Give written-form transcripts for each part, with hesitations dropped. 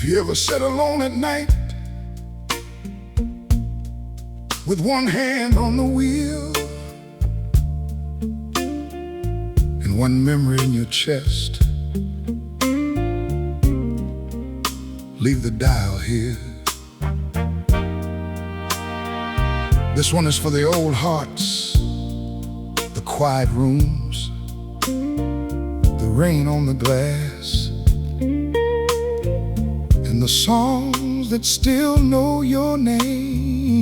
Have you ever sat alone at night with one hand on the wheel and one memory in your chest? Leave the dial here. This one is for the old hearts, the quiet rooms, the rain on the glass, and the songs that still know your name.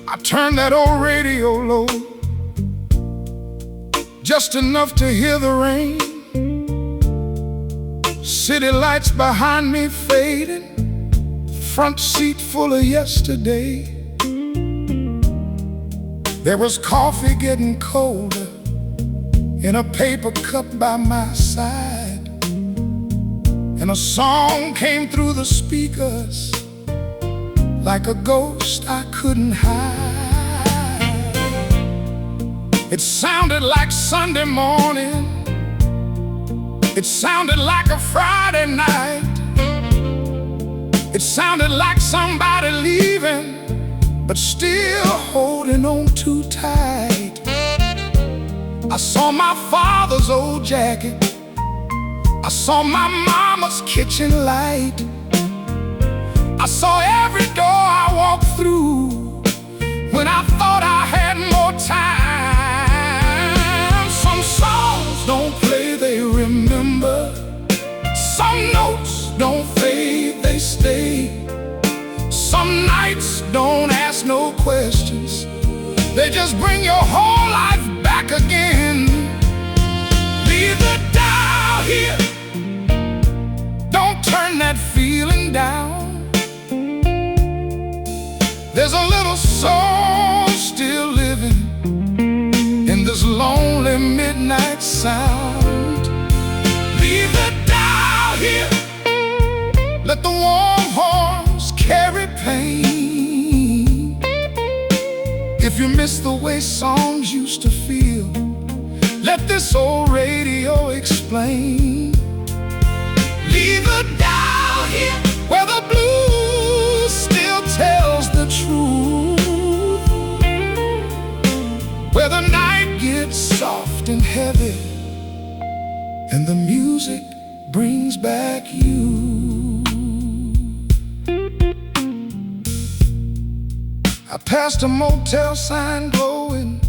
I turned that old radio low, just enough to hear the rain. City lights behind me fading, front seat full of yesterday. There was coffee getting colder in a paper cup by my side, and a song came through the speakers like a ghost I couldn't hide. It sounded like Sunday morning, it sounded like a Friday night, it sounded like somebody leaving but still holding on too tight. I saw my father's old jacket, I saw my mama's kitchen light, I saw every door I walked through when I thought I had more time. Some songs don't play, they remember. Some notes don't fade, they stay. Some nights don't ask no questions, they just bring your whole life back again. Leave the dial here, don't turn that feeling down. There's a little soul still living in this lonely midnight sound. Leave the dial here, let the warm horns carry pain. If you miss the way songs used to feel, let this old radio explain. Leave the dial here, where the blues still tells the truth, where the night gets soft and heavy and the music brings back you. I passed a motel sign glowing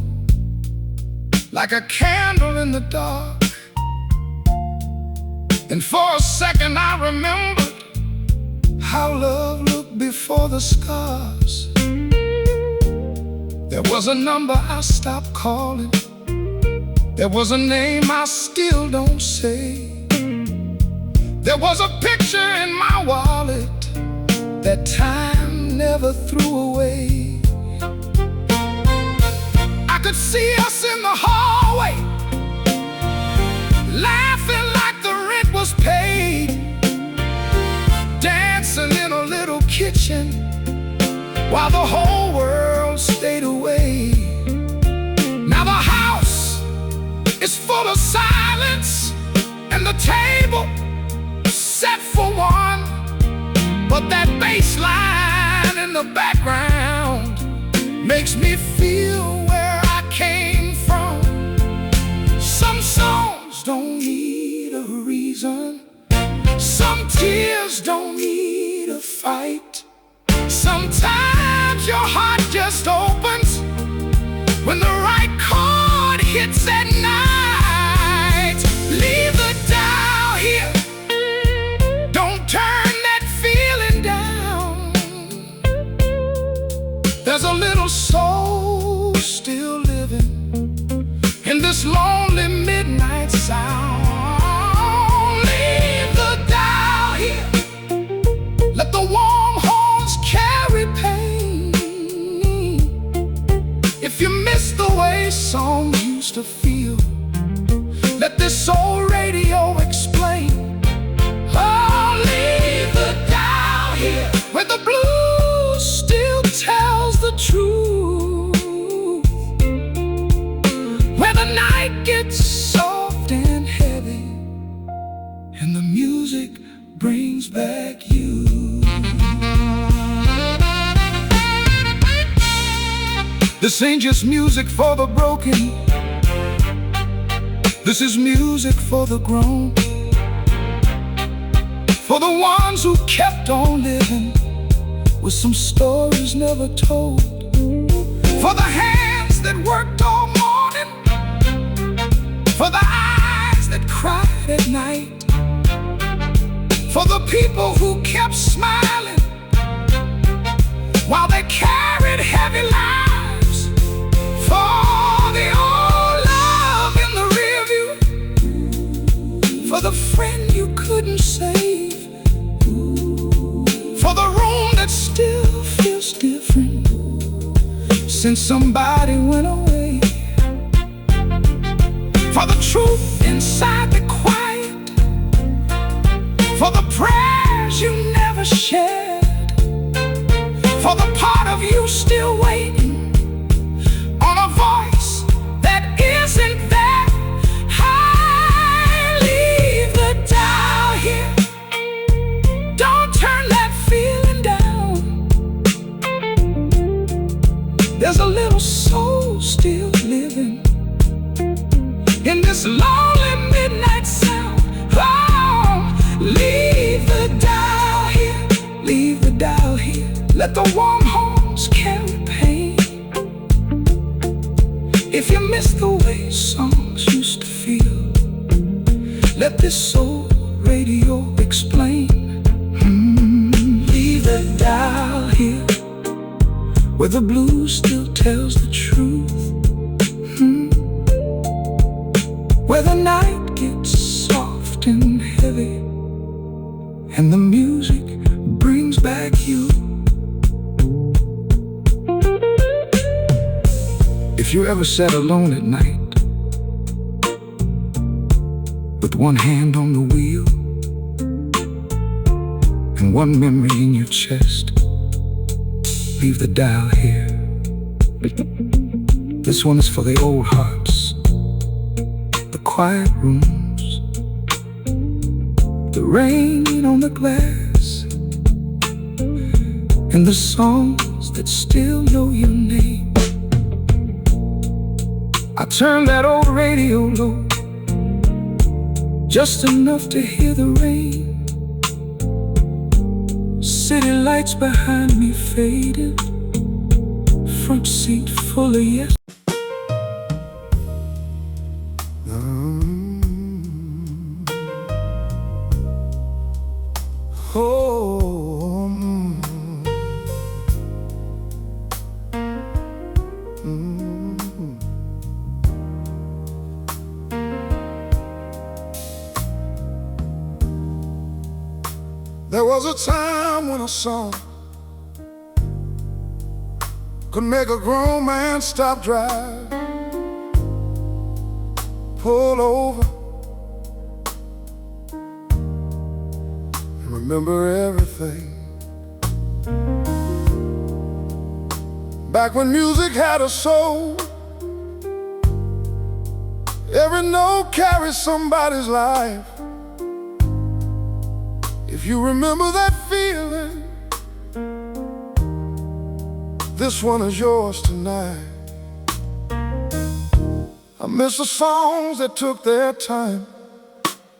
like a candle in the dark, and for a second I remembered how love looked before the scars. There was a number I stopped calling, there was a name I still don't say. There was a picture in my wallet that time never threw away. I could see us in the hallway, laughing like the rent was paid, dancing in a little kitchen while the whole world stayed away. Now the house is full of silence and the table set for one, but that bass line in the background makes me feel where I came from. Some songs don't need a reason, some tears don't need a fight. Sometimes your heart just opens when the right chord hits at night. Leave the dial here, don't turn that feeling down. There's a little soul still living in this lonely midnight sound. Leave the dial here, let the warm horns carry pain. If you miss the way songs used to feel, let this old radio explain. Oh, leave the dial here, where the blues still tells the truth, where the night gets soft and This ain't just music for the broken. This is music for the grown, for the ones who kept on living with some stories never told, for the hands that worked all morning, for the eyes that cried at night, for the people who kept smiling while they carried heavy lives, for the old love in the rear view, for the friend you couldn't save, for the room that still feels different since somebody went away, for the truth inside the quiet, for the prayers you never shared, for the part of you still waiting on a voice that isn't there. I leave the dial here. Don't turn that feeling down. There's a little soul still living in this lonely midnight sound. Oh, leave the dial here. Leave the dial here. Let the warm homes carry pain. If you miss the way songs used to feel, let this soul radio explain. Leave the dial here, where the blues still tells the truth, where the night gets soft and heavy, and the music brings back you. If you ever sat alone at night with one hand on the wheel and one memory in your chest, leave the dial here. This one is for the old hearts, the quiet rooms, the rain on the glass, and the songs that still know your name. I turned that old radio low, just enough to hear the rain. City lights behind me faded, front seat full of yes. There was a time when a song could make a grown man stop drive, pull over, and remember everything. Back when music had a soul, every note carried somebody's life. If you remember that feeling, this one is yours tonight. I miss the songs that took their time,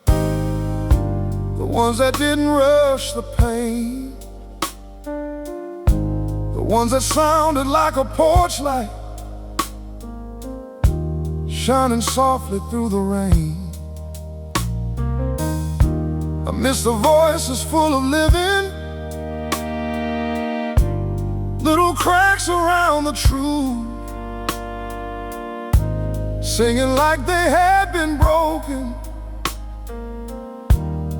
the ones that didn't rush the pain, the ones that sounded like a porch light shining softly through the rain. I miss the voices full of living, little cracks around the truth, singing like they had been broken,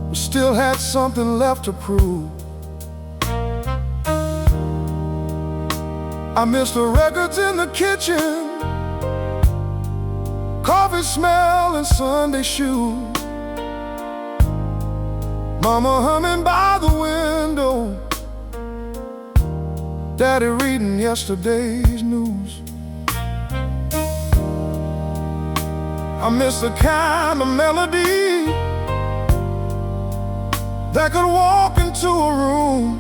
but still had something left to prove. I miss the records in the kitchen, coffee smell and Sunday shoes, Mama humming by the window, Daddy reading yesterday's news. I miss the kind of melody that could walk into a room,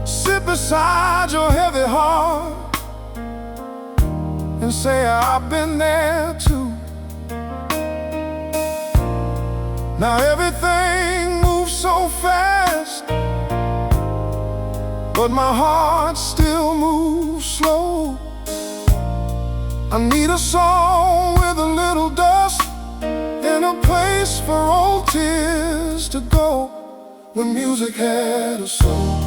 sit beside your heavy heart, and say I've been there too. Now everything moves so fast, but my heart still moves slow. I need a song with a little dust and a place for old tears to go. When music had a soul,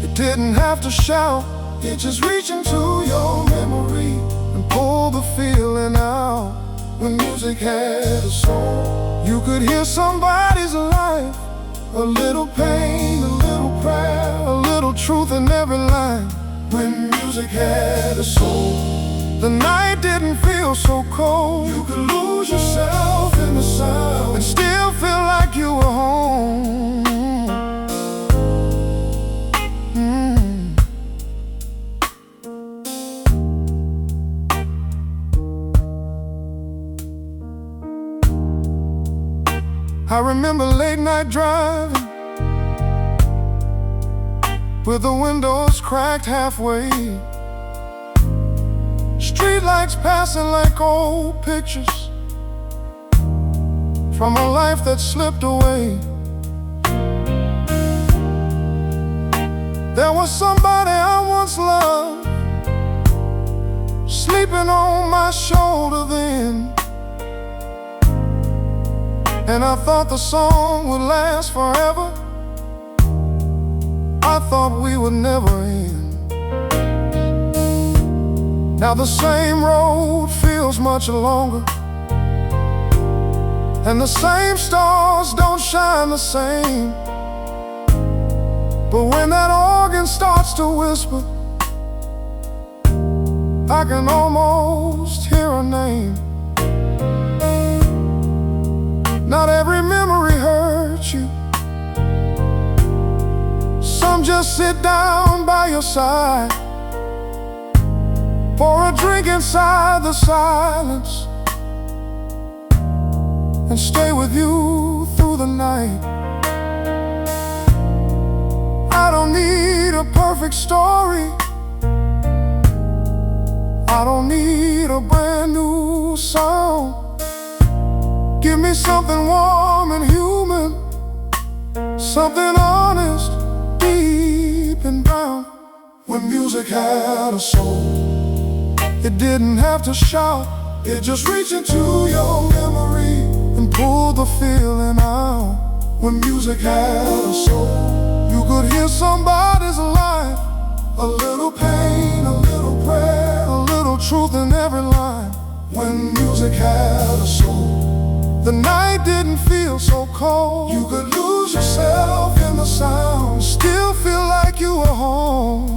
it didn't have to shout, it just reached into your memory and pulled the feeling out. When music had a soul, you could hear somebody's life, a little pain, a little prayer, a little truth in every line. When music had a soul, the night didn't feel so cold. You could lose yourself in the sound and still feel like you were home. I remember late night driving with the windows cracked halfway, streetlights passing like old pictures from a life that slipped away. There was somebody I once loved sleeping on my shoulder then, and I thought the song would last forever. I thought we would never end. Now the same road feels much longer, and the same stars don't shine the same. But when that organ starts to whisper, I can almost hear her name. Not every memory hurts you. Some just sit down by your side, pour a drink inside the silence, and stay with you through the night. I don't need a perfect story, I don't need a brand new song. Give me something warm and human, something honest, deep and brown. When music had a soul, it didn't have to shout, it just reached into your memory and pulled the feeling out. When music had a soul, you could hear somebody's life, a little pain, a little prayer, a little truth in every line. When music had a soul, the night didn't feel so cold. You could lose yourself in the sound, still feel like you were home.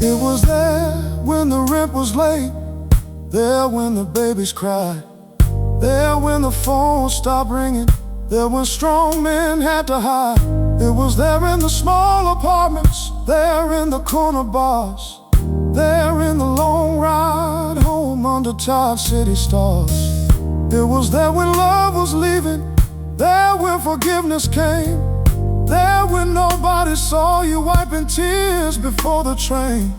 It was there when the rent was late, there when the babies cried, there when the phone stopped ringing, there when strong men had to hide. It was there in the small apartments, there in the corner bars, there in the long ride home under tired city stars. It was there when love was leaving, there when forgiveness came, there when nobody saw you wiping tears before the train.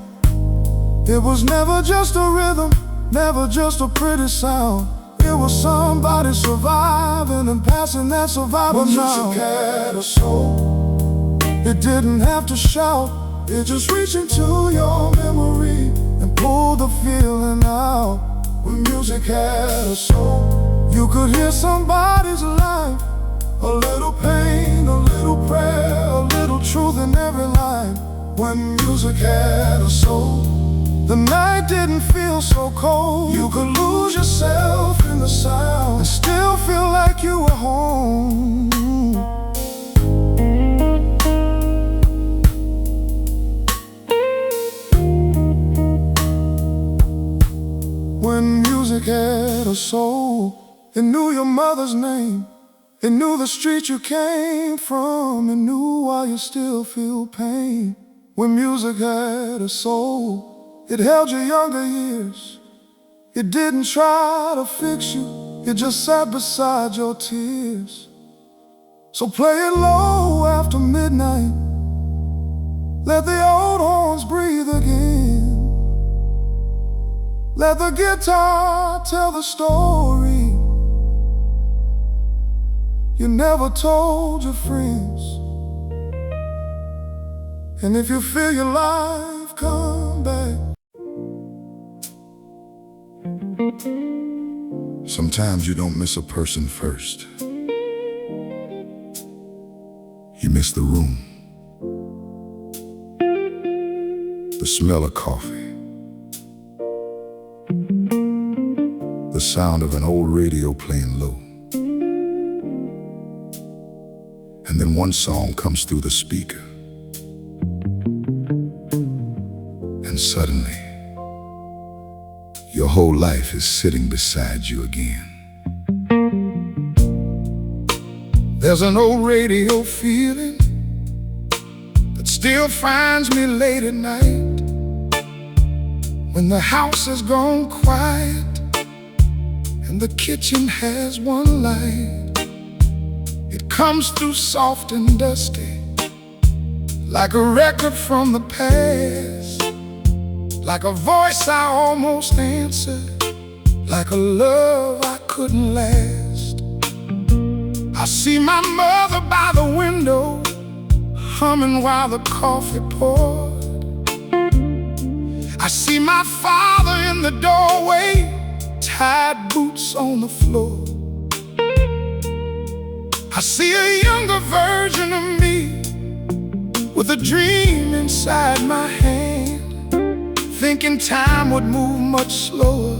It was never just a rhythm, never just a pretty sound. It was somebody surviving and passing that survival down. When music had a soul, it didn't have to shout, it just reached into your memory and pulled the feeling out. When music had a soul, you could hear somebody's life, a little pain, a little prayer, a little truth in every line. When music had a soul, the night didn't feel so cold. You could lose yourself in the sound and still feel like you were home. music had a soul. It knew your mother's name. It knew the street you came from. It knew why you still feel pain. When music had a soul, it held your younger years. It didn't try to fix you, it just sat beside your tears. So play it low after midnight. Let the old horns breathe again. Let the guitar tell the story you never told your friends. And if you feel your life come back, sometimes you don't miss a person first. You miss the room, the smell of coffee, the sound of an old radio playing low. And then one song comes through the speaker, and suddenly your whole life is sitting beside you again. There's an old radio feeling that still finds me late at night, when the house has gone quiet and the kitchen has one light. It comes through soft and dusty, like a record from the past, like a voice I almost answered, like a love I couldn't last. I see my mother by the window, humming while the coffee poured. I see my father in the doorway, tied boots on the floor. I see a younger version of me, with a dream inside my hand, thinking time would move much slower,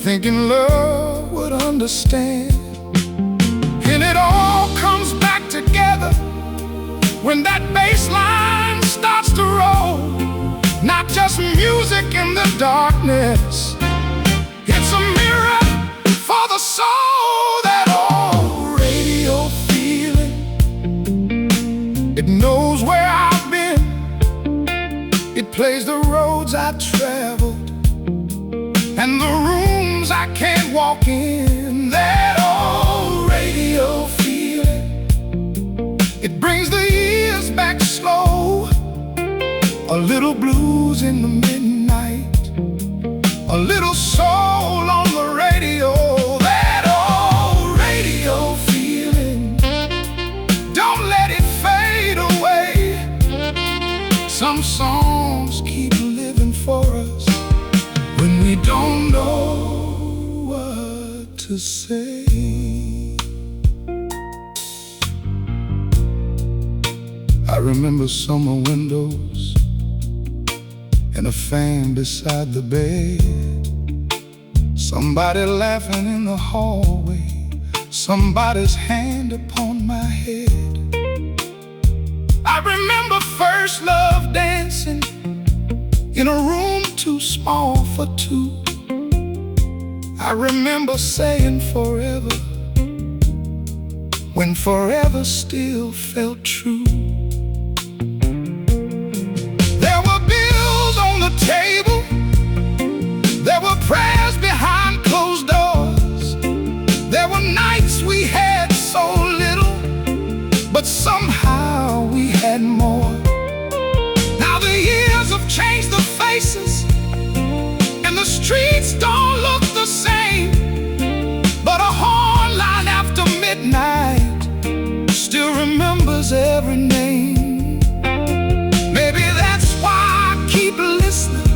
thinking love would understand. And it all comes back together when that bass line starts to roll. Not just music in the darkness, it's a mirror for the soul. That old radio feeling, it knows where I've been. It plays the roads I've traveled and the rooms I can't walk in. That old radio feeling, it brings the years back slow. A little blues in the midnight, a little soul on the radio. That old radio feeling, don't let it fade away. Some songs keep living for us when we don't know what to say. I remember summer windows and a fan beside the bed, somebody laughing in the hallway, somebody's hand upon my head. I remember first love dancing in a room too small for two. I remember saying forever when forever still felt true. There were bills on the table, there were prayers behind closed doors. There were nights we had so little, but somehow we had more. Now the years have changed the faces, and the streets don't look the same, but a horn line after midnight still remembers every name. Maybe that's why I keep listening,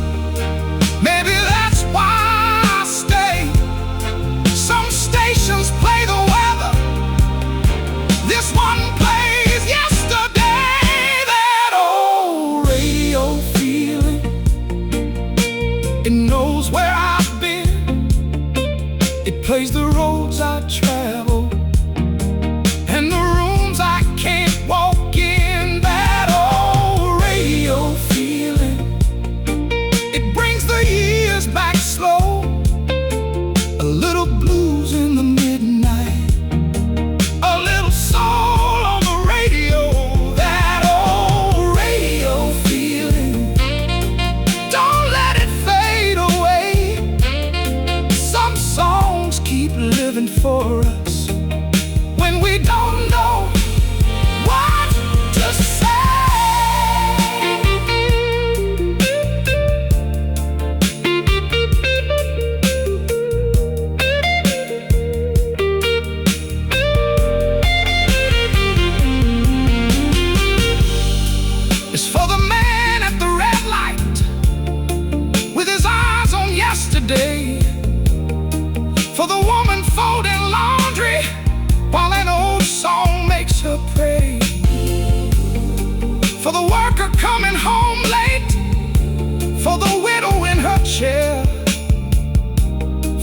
maybe that's why I stay. Some stations play the weather, this one plays yesterday. That old radio feeling, it knows where I've been. It plays the roads I travel and the rooms I can't walk in. That old radio feeling, it brings the years back slow.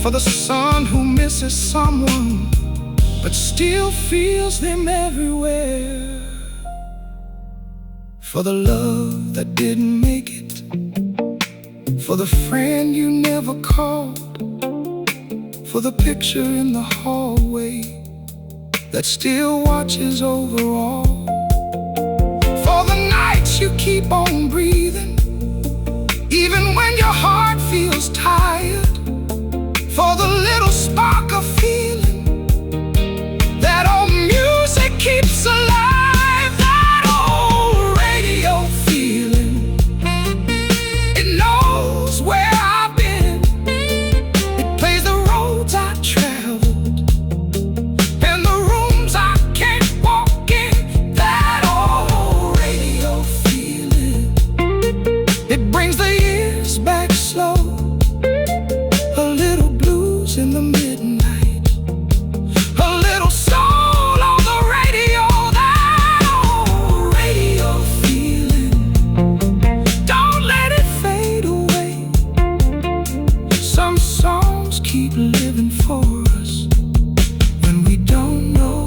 For the son who misses someone but still feels them everywhere. For the love that didn't make it. For the friend you never called. For the picture in the hallway that still watches over all. For the nights you keep on breathing, even when your heart feels tired. For the little spark of feeling that old music keeps alive. That old radio feeling, it knows where I've been. It plays the roads I traveled and the rooms I can't walk in. That old radio feeling, it brings the years back slow. A little blues in the midnight, a little soul on the radio. That old radio feeling, don't let it fade away. Some songs keep living for us when we don't know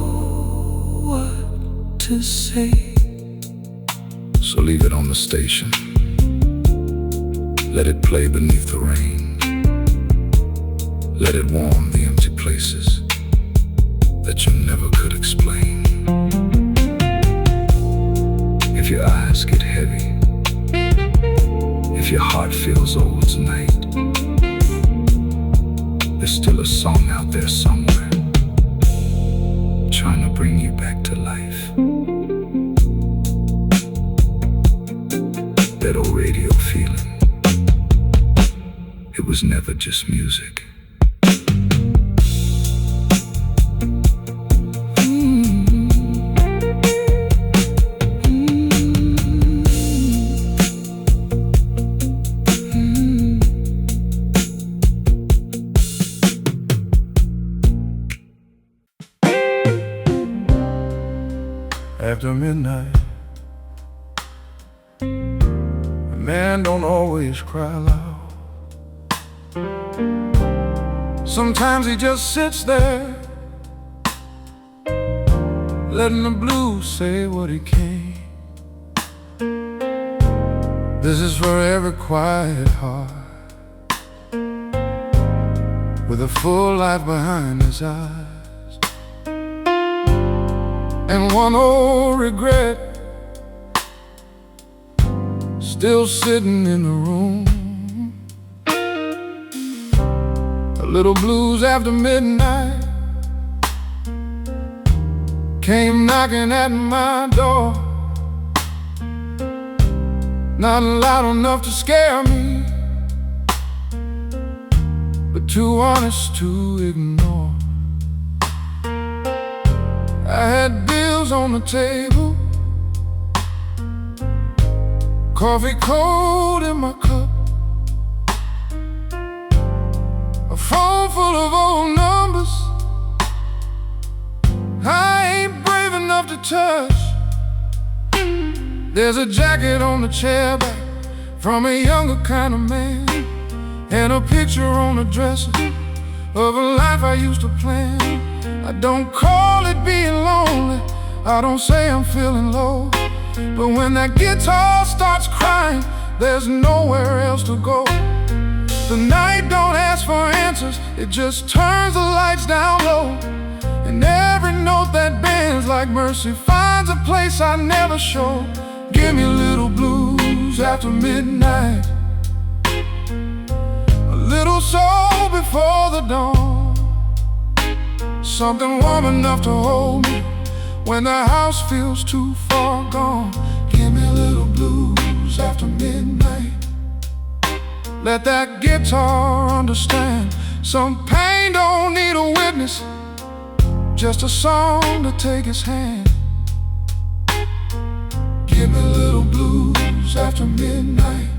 what to say. So leave it on the station, let it play beneath the rain. Let it warm the empty places that you never could explain. If your eyes get heavy, if your heart feels old tonight, there's still a song out there somewhere trying to bring you back to life. That old radio feeling, it was never just music. After midnight, a man don't always cry loud. Sometimes he just sits there, letting the blues say what he can. This is for every quiet heart with a full life behind his eyes. And one old regret still sitting in the room. A little blues after midnight came knocking at my door. Not loud enough to scare me, but too honest to ignore. I had bills on the table, coffee cold in my cup, a phone full of old numbers I ain't brave enough to touch. There's a jacket on the chair back from a younger kind of man, and a picture on the dresser of a life I used to plan. I don't call it being lonely, I don't say I'm feeling low, but when that guitar starts crying, there's nowhere else to go. The night don't ask for answers, it just turns the lights down low. And every note that bends like mercy finds a place I never show. Give me a little blues after midnight, a little soul before the dawn, something warm enough to hold me when the house feels too far gone. Give me a little blues after midnight, let that guitar understand. Some pain don't need a witness, just a song to take his hand. Give me a little blues after midnight,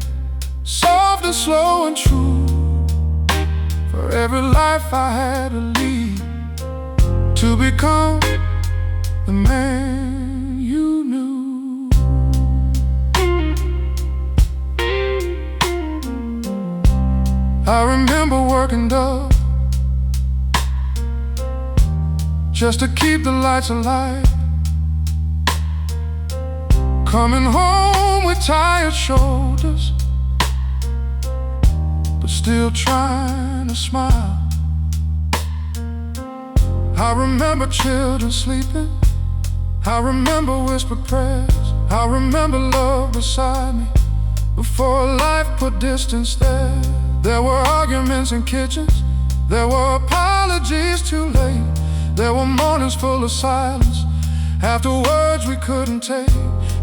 soft and slow and true, for every life I had to lead to become the man you knew. I remember working up just to keep the lights alight. Coming home with tired shoulders, but still trying to smile. I remember children sleeping, I remember whispered prayers, I remember love beside me before life put distance there. There were arguments in kitchens, there were apologies too late, there were mornings full of silence after words we couldn't take.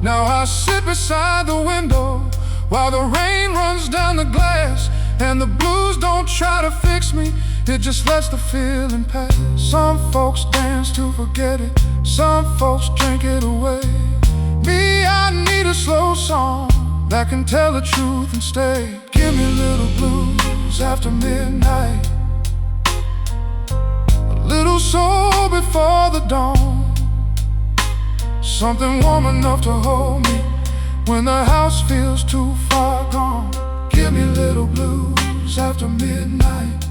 Now I sit beside the window while the rain runs down the glass, and the blues don't try to fix me, it just lets the feeling pass. Some folks dance to forget it, some folks drink it away. Me, I need a slow song that can tell the truth and stay. Give me little blues after midnight, a little soul before the dawn, something warm enough to hold me when the house feels too far gone. Give me little blues after midnight,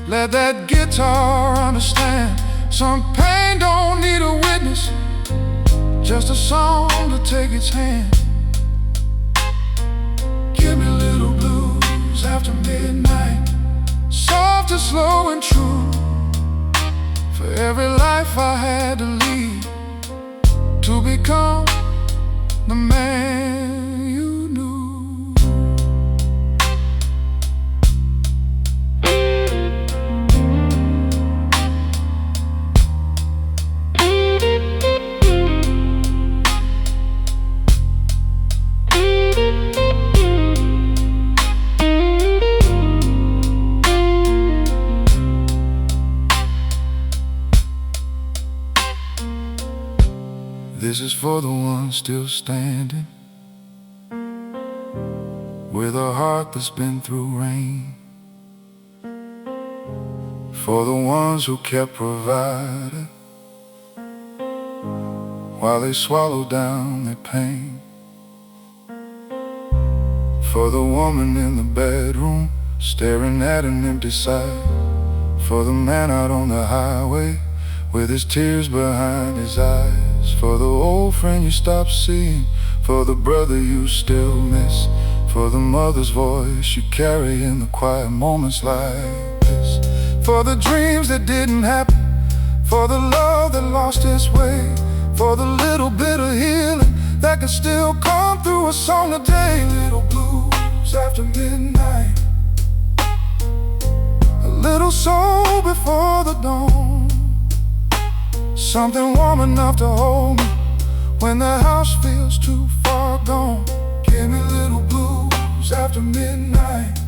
let that guitar understand. Some pain don't need a witness, just a song to take its hand. Give me little blues after midnight, soft and slow and true, for every life I had to lead to become the man you knew. This is for the ones still standing, with a heart that's been through rain, for the ones who kept providing while they swallowed down their pain, for the woman in the bedroom staring at an empty side, for the man out on the highway with his tears behind his eyes, for the old friend you stopped seeing, for the brother you still miss, for the mother's voice you carry in the quiet moments like this, for the dreams that didn't happen, for the love that lost its way, for the little bit of healing that can still come through a song today. Little blues after midnight, a little soul before the dawn, something warm enough to hold me when the house feels too far gone. Give me little blues after midnight,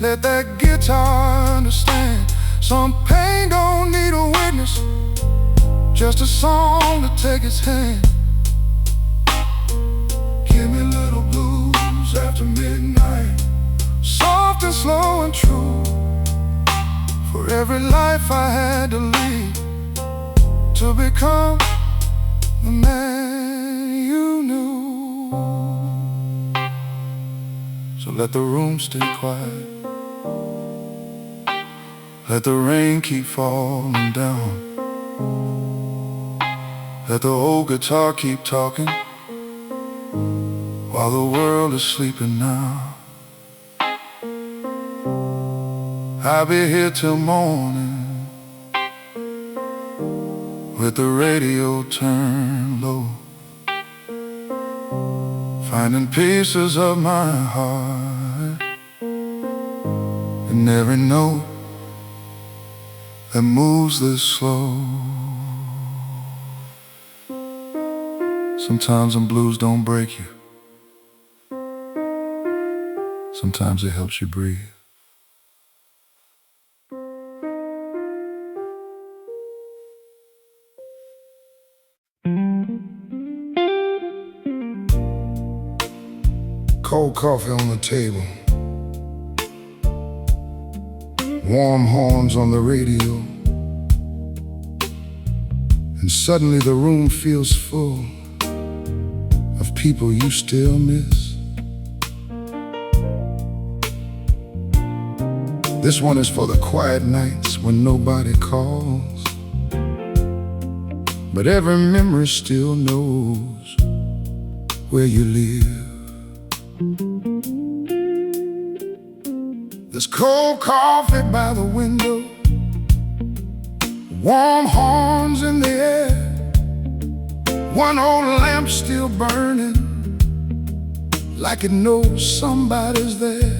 let that guitar understand. Some pain don't need a witness, just a song to take its hand. Give me little blues after midnight, soft and slow and true, for every life I had to lead to become the man you knew. So let the room stay quiet, let the rain keep falling down, let the old guitar keep talking while the world is sleeping now. I'll be here till morning with the radio turned low, finding pieces of my heart in every note that moves this slow. Sometimes them blues don't break you, sometimes it helps you breathe. Cold coffee on the table, warm horns on the radio, and suddenly the room feels full of people you still miss. This one is for the quiet nights when nobody calls, but every memory still knows where you live. There's cold coffee by the window, warm horns in the air, one old lamp still burning, like it knows somebody's there.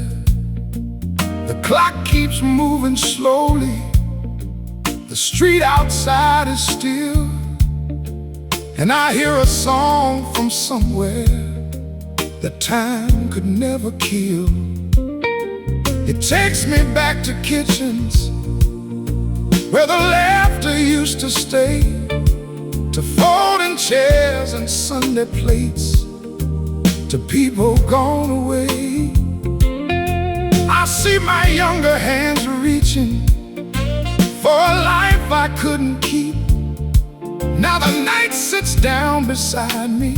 The clock keeps moving slowly, the street outside is still, and I hear a song from somewhere that time could never kill. It takes me back to kitchens where the laughter used to stay, to folding chairs and Sunday plates, to people gone away. I see my younger hands reaching for a life I couldn't keep. Now the night sits down beside me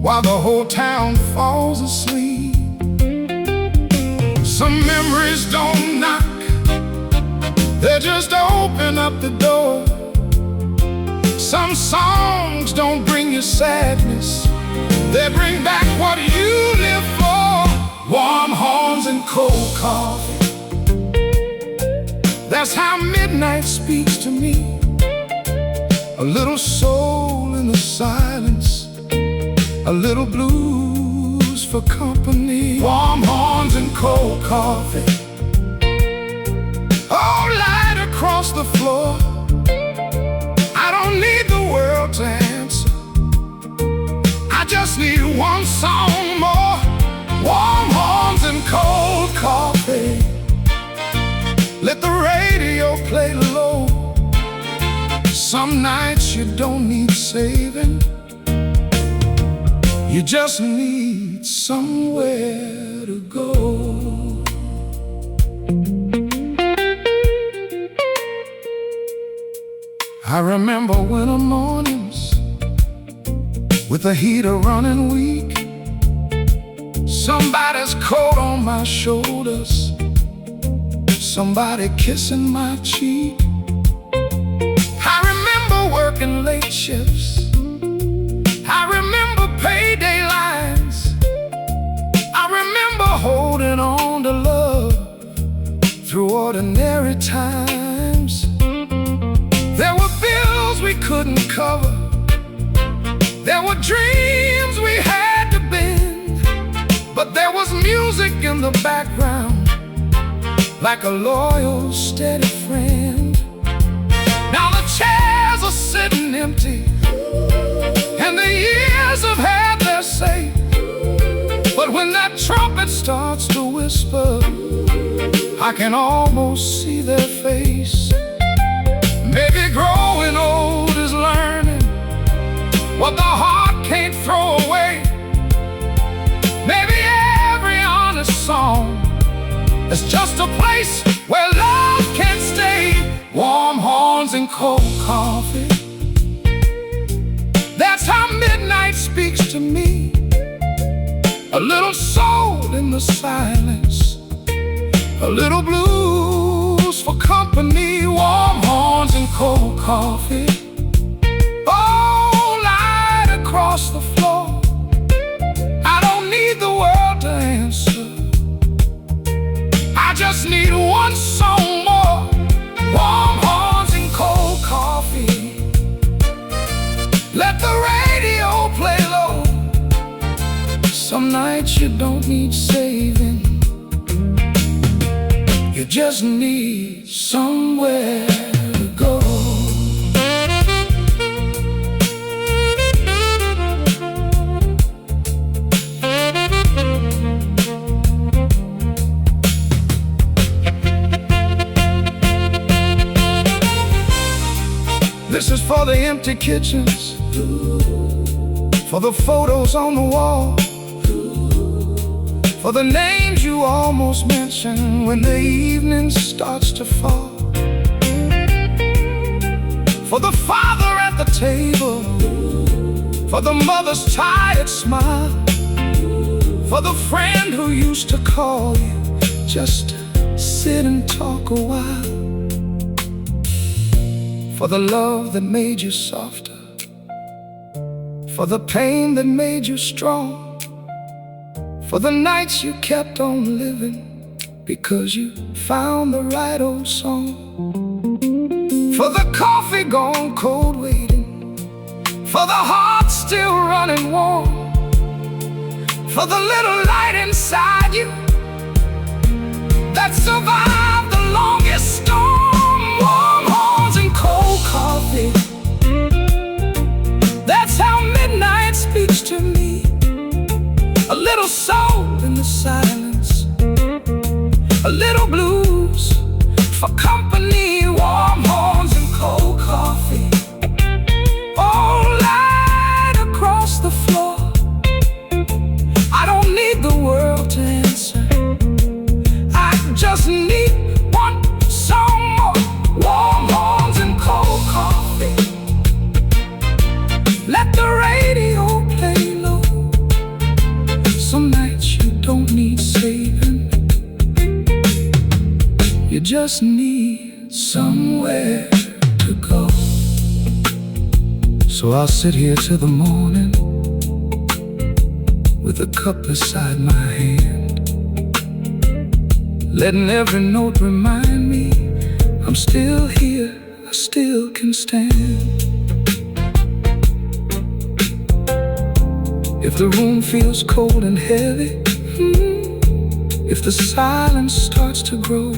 while the whole town falls asleep. Some memories don't knock, they just open up the door. Some songs don't bring you sadness, they bring back what you live for. Warm horns and cold coffee, that's how midnight speaks to me. A little soul in the silence, a little blues for company. Warm horns and cold coffee, oh, light across the floor. I don't need the world to answer, I just need one song more. Warm horns and cold coffee, let the radio play low. Some nights you don't need saving, you just need somewhere to go. I remember winter mornings with the heater running weak, somebody's coat on my shoulders, somebody kissing my cheek. I remember working late shifts, I remember payday lines, I remember holding on to love through ordinary times. There were bills we couldn't cover, there were dreams we had to bend, but there was music in the background, like a loyal, steady friend. Now the chairs are sitting empty, and the years have had their say, but when that trumpet starts to whisper, I can almost see their face. Maybe growing old is learning what the heart can't throw away. Maybe every honest song is just a place where love can stay. Warm horns and cold coffee, that's how midnight speaks to me. A little soul in the silence, a little blues for company. Warm horns and cold coffee, oh, light across the floor. I don't need the world to answer, I just need one song more. Warm horns and cold coffee, let the radio play low. Some nights you don't need saving, you just need somewhere to go. This is for the empty kitchens, for the photos on the wall, for the names you almost mentioned when the evening starts to fall, for the father at the table, for the mother's tired smile, for the friend who used to call you just to sit and talk a while, for the love that made you softer, for the pain that made you strong, for the nights you kept on living because you found the right old song, for the coffee gone cold waiting, for the heart still running warm, for the little light inside you that survived the longest storm. Warm horns and cold coffee, that's how midnight speaks to me. A little soul in the silence, a little blues for company. Warm horns and cold coffee, all light across the floor. I don't need the world to answer, I just need one song more. Warm horns and cold coffee, let the radio play low. Some nights you don't need saving, you just need somewhere to go. So I'll sit here till the morning with a cup beside my hand, letting every note remind me I'm still here, I still can stand. If the room feels cold and heavy, if the silence starts to grow,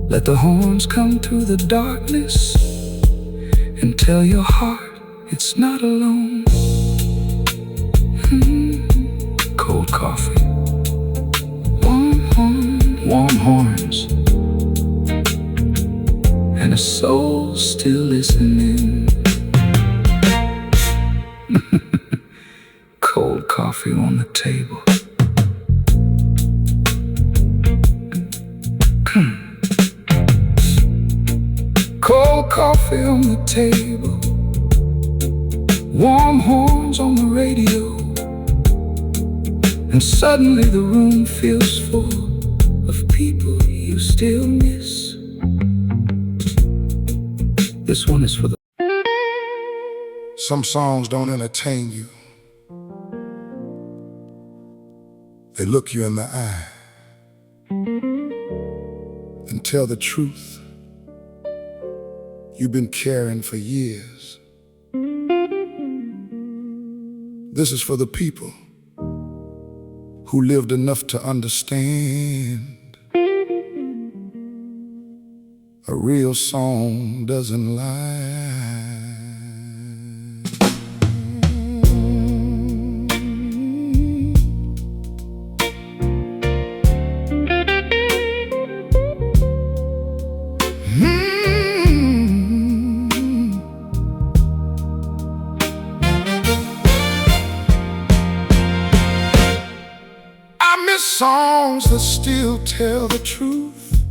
let the horns come through the darkness and tell your heart it's not alone. Cold coffee, warm horns, and a soul still listening. Cold coffee on the table. Cold coffee on the table, warm horns on the radio, and suddenly the room feels full of people you still miss. This one is for the... Some songs don't entertain you, they look you in the eye and tell the truth you've been carrying for years. This is for the people who lived enough to understand a real song doesn't lie. Songs that still tell the truth,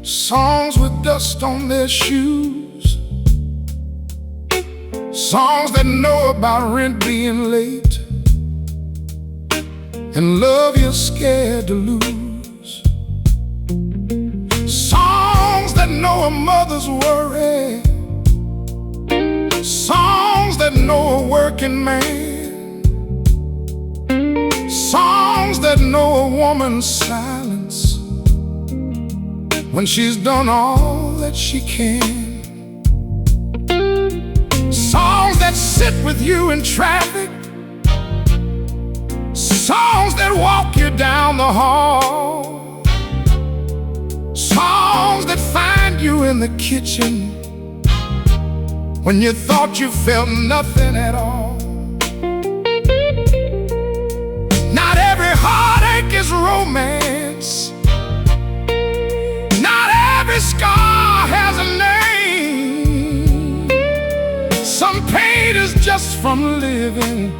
songs with dust on their shoes, songs that know about rent being late and love you're scared to lose, songs that know a mother's worry, songs that know a working man, songs that know a woman's silence when she's done all that she can, songs that sit with you in traffic, songs that walk you down the hall, songs that find you in the kitchen when you thought you felt nothing at all. Not every heartache is romance, not every scar has a name. Some pain is just from living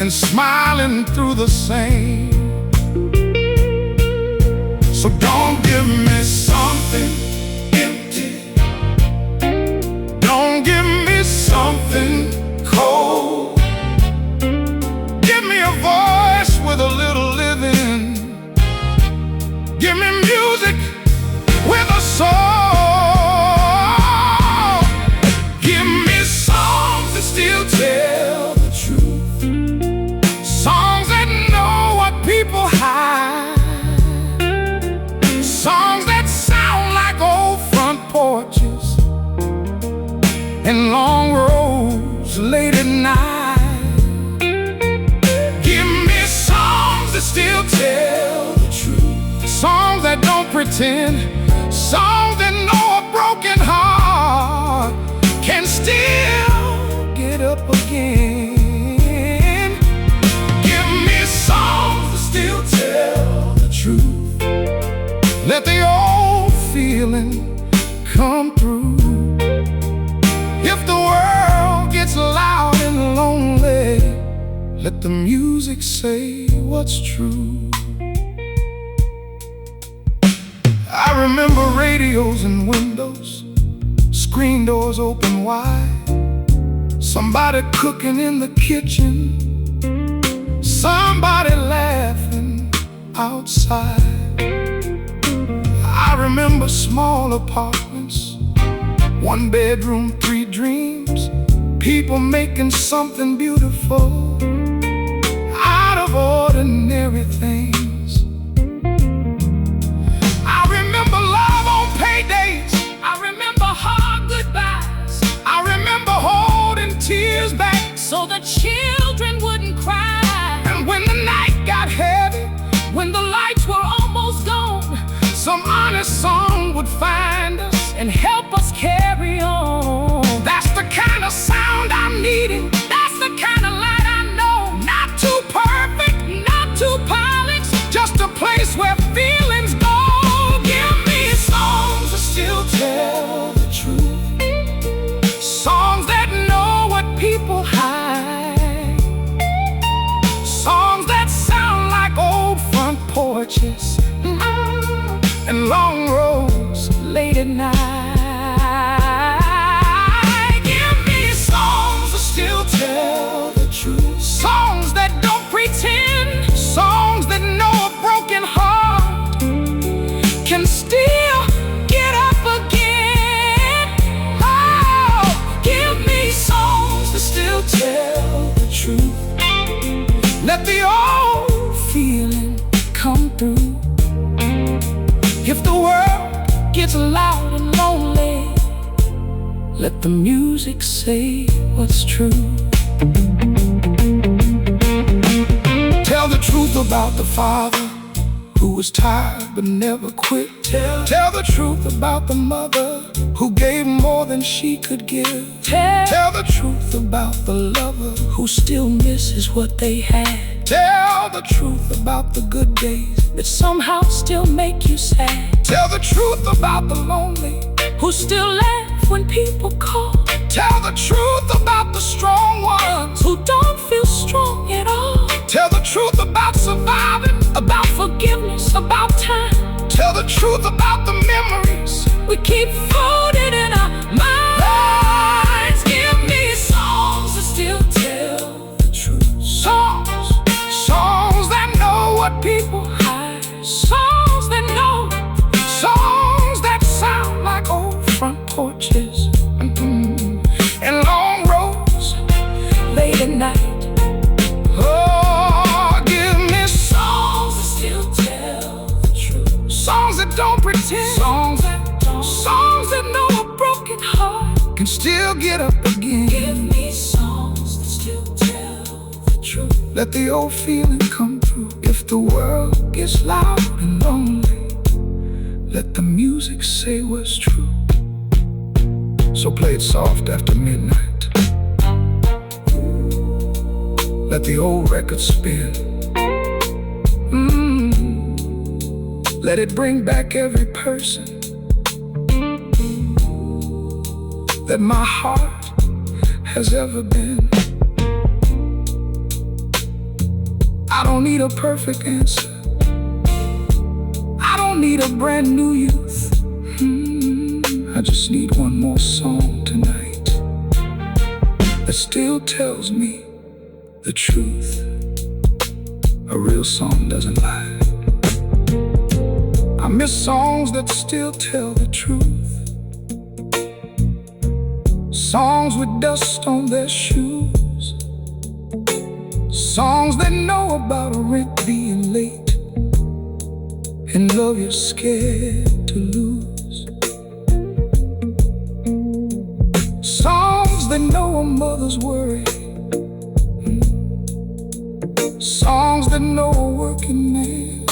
and smiling through the same. So don't give me something empty, don't give me something cold. Give me a voice with a little living, give me music pretend. Songs that know a broken heart can still get up again. Give me songs that still tell the truth. Let the old feeling come through. If the world gets loud and lonely, let the music say what's true. I remember radios and windows, screen doors open wide, somebody cooking in the kitchen, somebody laughing outside. I remember small apartments, one bedroom, 3 dreams, people making something beautiful out of ordinary things. I remember love on paydays, I remember hard goodbyes, I remember holding tears back so the children wouldn't cry. And when the night got heavy, when the lights were almost gone, some honest song would find us and help us carry on. That's the kind of sound I'm needing, that's the kind of light I know. Not too perfect, not too polished, just a place where feelings go. Give me songs that still tell the truth, songs that know what people hide, songs that sound like old front porches and long roads late at night. Give me songs that still tell the truth, songs that don't pretend, songs that know a broken heart can still get up again. Oh, give me songs that still tell the truth. Let the old feeling come through. If the world gets loud and lonely, let the music say what's true. Tell the truth about the father who was tired but never quit. Tell the truth about the mother who gave more than she could give. Tell the truth about the lover who still misses what they had. Tell the truth about the good days that somehow still make you sad. Tell the truth about the lonely who still laugh when people call. Tell the truth about the strong ones who don't feel strong at all. Tell the truth about surviving, about forgiveness, about time. Tell the truth about the memories we keep floating in our minds. Give me songs that still tell the truth, songs that know what people hide, songs that know, songs that sound like old front porches and long roads late at night. Oh, give me songs that still tell the truth, songs that don't pretend, songs that know a broken heart can still get up again. Give me songs that still tell the truth. Let the old feeling come through. If the world gets loud and lonely, let the music say what's true. So play it soft after midnight. Let the old record spin. Let it bring back every person that my heart has ever been. I don't need a perfect answer, I don't need a brand new youth. I just need one more song tonight that still tells me the truth. A real song doesn't lie. I miss songs that still tell the truth, songs with dust on their shoes, songs that know about a rent being late and love you're scared to lose, songs that know a mother's worry, songs that know a working man,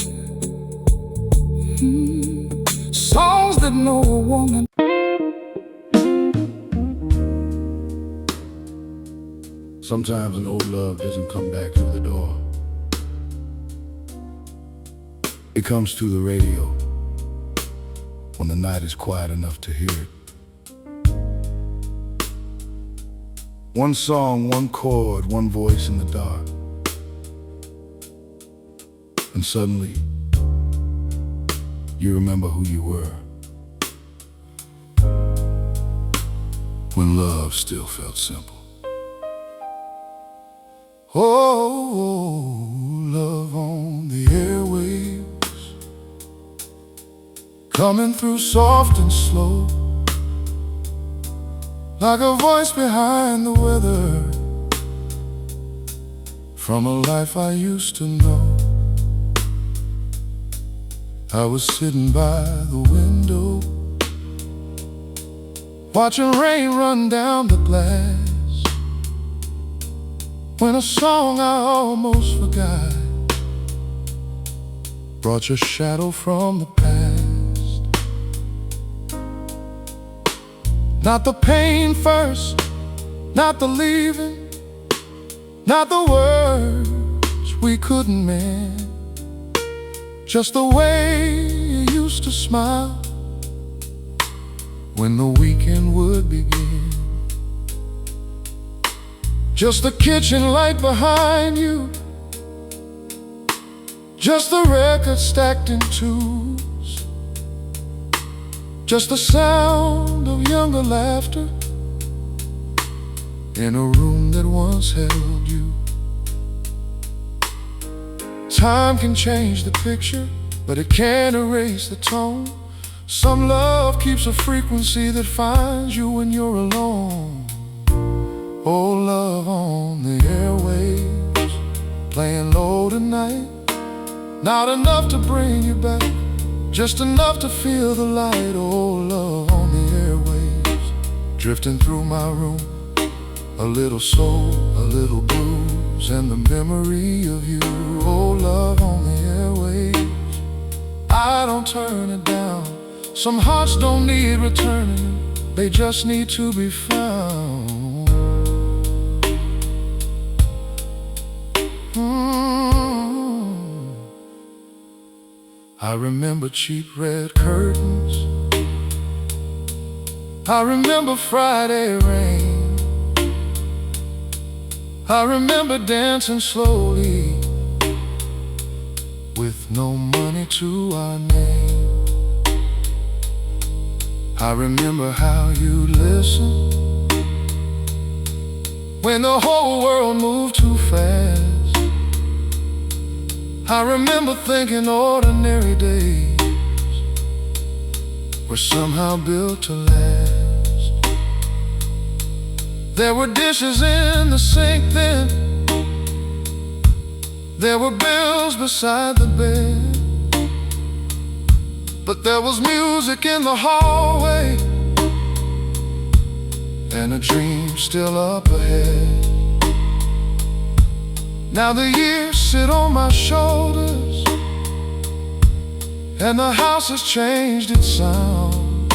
didn't know a woman. Sometimes an old love doesn't come back through the door. It comes through the radio when the night is quiet enough to hear it. One song, one chord, one voice in the dark. And suddenly, you remember who you were when love still felt simple. Oh, love on the airwaves, coming through soft and slow, like a voice behind the weather, from a life I used to know. I was sitting by the window, watching rain run down the glass, when a song I almost forgot brought your shadow from the past. Not the pain first, not the leaving, not the words we couldn't mend, just the way you used to smile when the weekend would begin. Just the kitchen light behind you, just the record stacked in twos, just the sound of younger laughter in a room that once held you. Time can change the picture, but it can't erase the tone. Some love keeps a frequency that finds you when you're alone. Oh, love on the airwaves, playing low tonight. Not enough to bring you back, just enough to feel the light. Oh, love on the airwaves, drifting through my room. A little soul, a little blues, and the memory of you. Oh, love on the airwaves, I don't turn it down. Some hearts don't need returning, they just need to be found. I remember cheap red curtains, I remember Friday rain, I remember dancing slowly with no money to our name. I remember how you listened when the whole world moved too fast. I remember thinking ordinary days were somehow built to last. There were dishes in the sink then, there were bills beside the bed, but there was music in the hallway and a dream still up ahead. Now the years sit on my shoulders and the house has changed its sound,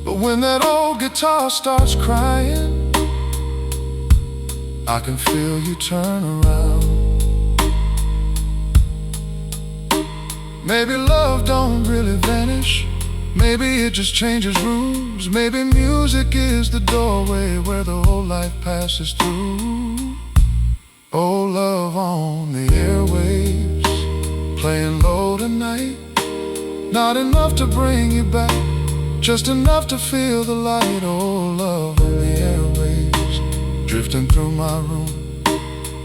but when that old guitar starts crying, I can feel you turn around. Maybe love don't really vanish, maybe it just changes rooms. Maybe music is the doorway where the whole life passes through. Oh, love on the airwaves, playing low tonight. Not enough to bring you back, just enough to feel the light. Oh, love on the airwaves, drifting through my room.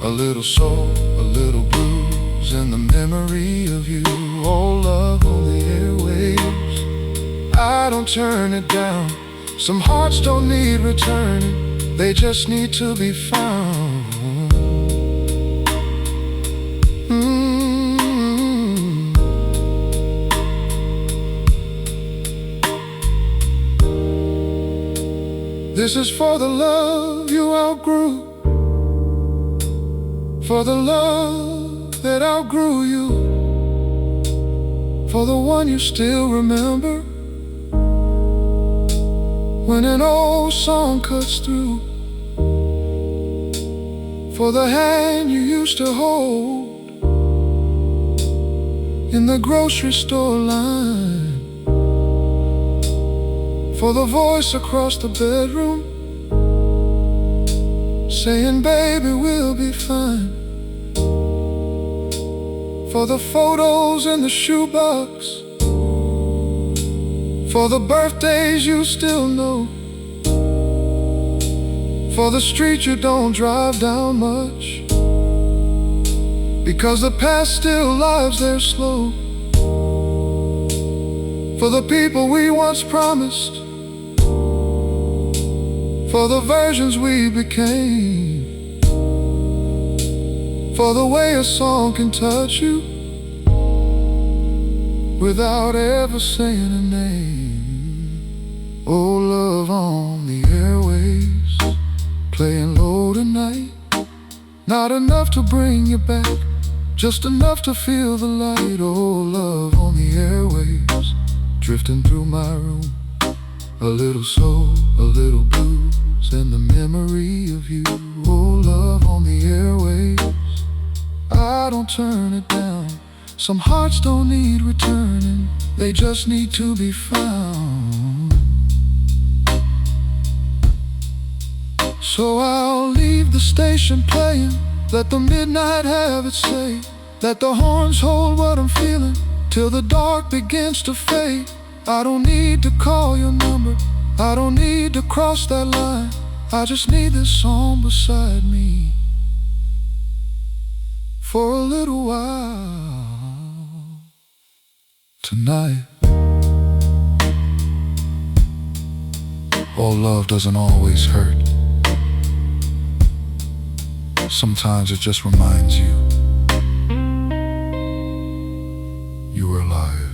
A little soul, a little blues, and the memory of you. Oh, love on the airwaves, I don't turn it down. Some hearts don't need returning, they just need to be found. This is for the love you outgrew, for the love that outgrew you, for the one you still remember. When an old song cuts through, for the hand you used to hold in the grocery store line, for the voice across the bedroom saying, baby, we'll be fine, for the photos in the shoebox, for the birthdays you still know, for the street you don't drive down much, because the past still lives there slow, for the people we once promised, for the versions we became, for the way a song can touch you without ever saying a name. Oh, love on the airwaves, playing low tonight. Not enough to bring you back, just enough to feel the light. Oh, love on the airwaves, drifting through my room. A little soul, a little blues, and the memory of you. Oh, love on the airwaves, I don't turn it down. Some hearts don't need returning, they just need to be found. So I'll leave the station playing, let the midnight have its say, let the horns hold what I'm feeling, till the dark begins to fade. I don't need to call your number, I don't need to cross that line, I just need this song beside me for a little while tonight. Oh, love doesn't always hurt. Sometimes it just reminds you you were alive.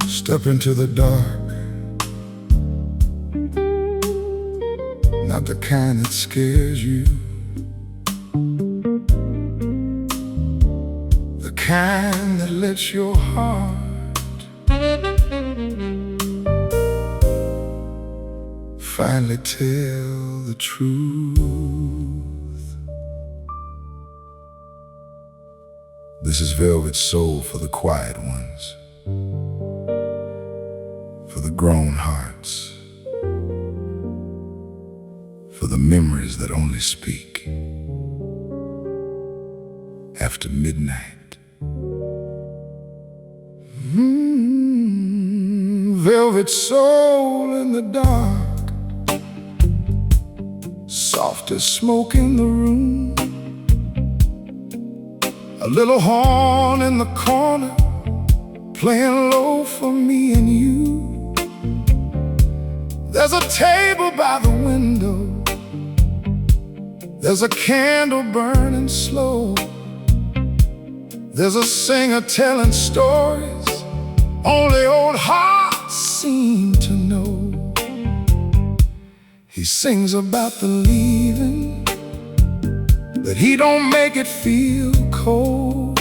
Step into the dark, not the kind that scares you, the kind that lets your heart finally tell the truth. This is velvet soul for the quiet ones, for the grown hearts, for the memories that only speak after midnight. Velvet soul in the dark, soft as smoke in the room, a little horn in the corner playing low for me and you. There's a table by the window, there's a candle burning slow, there's a singer telling stories only old hearts seem to know. He sings about the leaving, but he don't make it feel cold.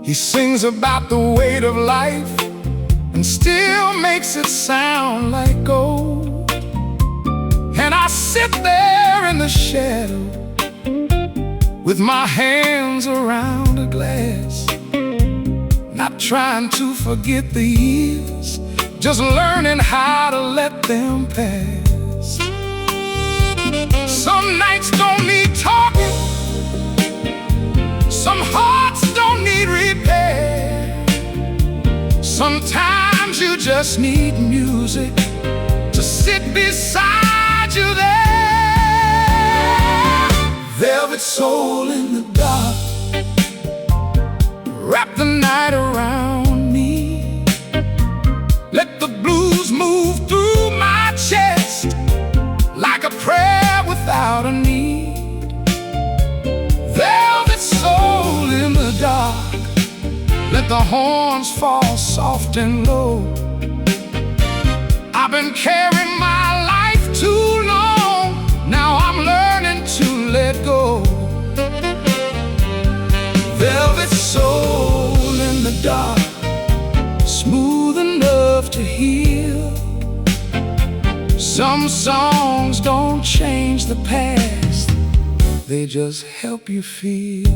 He sings about the weight of life and still makes it sound like gold. And I sit there in the shadow with my hands around a glass, not trying to forget the years, just learning how to let them pass. Some nights don't need talking, some hearts don't need repair. Sometimes you just need music to sit beside you there. Velvet soul in the dark, wrap the night around me, let the blues move through my chest like a prayer without a need. Velvet soul in the dark, let the horns fall soft and low. I I've been carrying my life too long. Now I'm learning to let go. Velvet soul in the dark, smooth enough to heal. Some songs don't change the past, they just help you feel.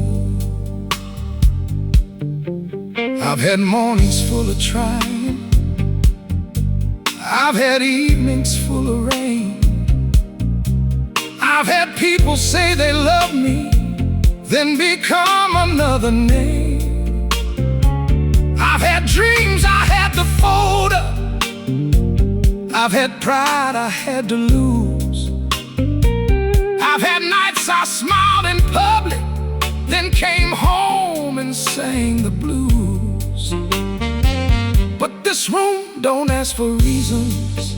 I've had mornings full of trying, I've had evenings full of rain. I've had people say they love me, then become another name. I've had dreams I had to fold up, I've had pride I had to lose. I've had nights I smiled in public, then came home and sang the blues. But this room don't ask for reasons,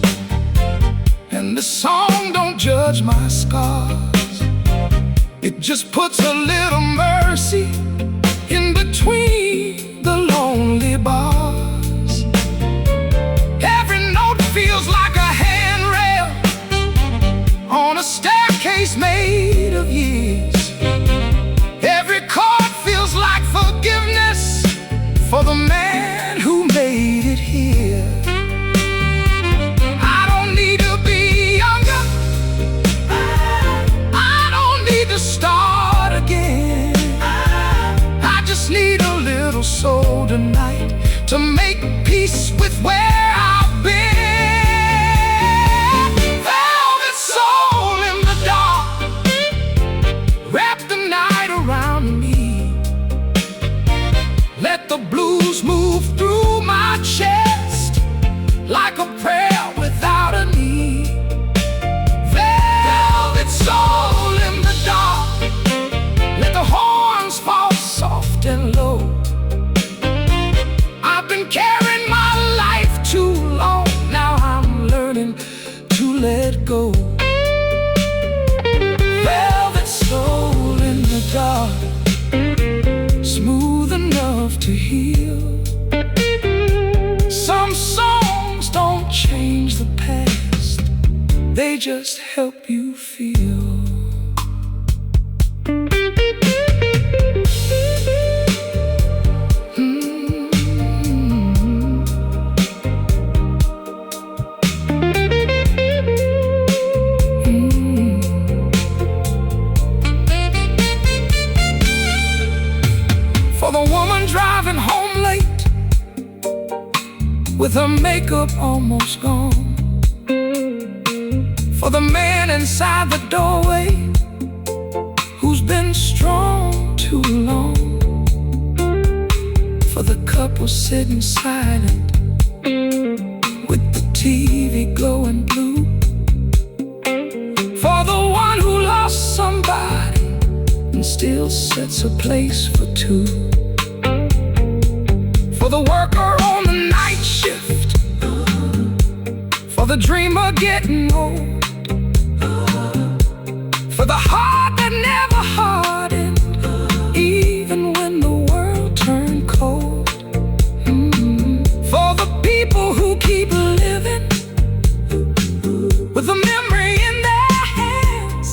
and this song don't judge my scars. It just puts a little mercy in between the lonely bars. Every note feels like a handrail on a staircase made of years. Every chord feels like forgiveness for the man who made it here. I don't need to be younger, I don't need to start again. I just need a little soul tonight to make peace with where I've been. Velvet soul in the dark, wrap the night around me. Let the blues move through my chest like a prayer without a need. Velvet soul in the dark, let the horns fall soft and low. I've been carrying my life too long, now I'm learning to let go. Velvet soul in the dark, smooth enough to heal. Some songs don't change the past, they just help you feel. For the woman driving home late with her makeup almost gone. For the man inside the doorway who's been strong too long. For the couple sitting silent with the TV glowing blue. For the one who lost somebody and still sets a place for two. For the worker on the night shift, for the dreamer getting old, for the heart that never hardened even when the world turned cold. For the people who keep living with a memory in their hands.